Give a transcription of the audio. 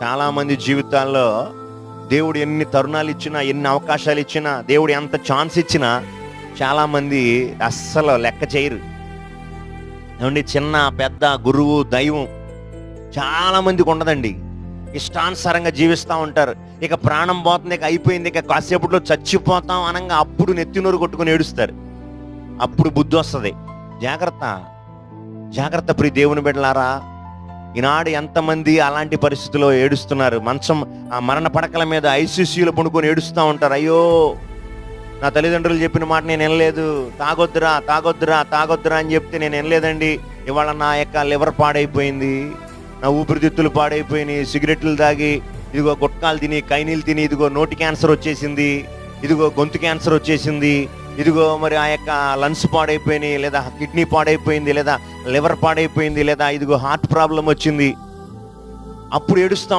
చాలామంది జీవితాల్లో దేవుడు ఎన్ని తరుణాలు ఇచ్చినా, ఎన్ని అవకాశాలు ఇచ్చినా, దేవుడు ఎంత ఛాన్స్ ఇచ్చినా చాలామంది అస్సలు లెక్క చేయరు. ఏమండి, చిన్న పెద్ద గురువు దైవం చాలామందికి ఉండదండి. ఇష్టానుసారంగా జీవిస్తూ ఉంటారు. ఇక ప్రాణం పోతుంది, ఇక అయిపోయింది, ఇక కాసేపట్లో చచ్చిపోతాం అనగా అప్పుడు నెత్తినూరు కొట్టుకుని ఏడుస్తారు. అప్పుడు బుద్ధి వస్తుంది. జాగ్రత్త, జాగ్రత్త ప్రియ దేవుని బిడ్డలారా. ఈనాడు ఎంతమంది అలాంటి పరిస్థితుల్లో ఏడుస్తున్నారు. ఆ మరణ పడకల మీద ఐసీసీలో పడుకొని ఏడుస్తూ ఉంటారు. అయ్యో, నా తల్లిదండ్రులు చెప్పిన మాట నేను వినలేదు, తాగొద్దురా తాగొద్దురా తాగొద్దురా అని చెప్తే నేను వినలేదండి. ఇవాళ నా యొక్క లివర్ పాడైపోయింది, నా ఊపిరితిత్తులు పాడైపోయినాయి, సిగరెట్లు తాగి, ఇదిగో గుట్కాలు తిని, కైనీలు తిని, ఇదిగో నోటి క్యాన్సర్ వచ్చేసింది, ఇదిగో గొంతు క్యాన్సర్ వచ్చేసింది, ఇదిగో మరి ఆ యొక్క లంగ్స్ పాడైపోయినాయి, లేదా కిడ్నీ పాడైపోయింది, లేదా లివర్ పాడైపోయింది, లేదా ఇదిగో హార్ట్ ప్రాబ్లం వచ్చింది. అప్పుడు ఏడుస్తూ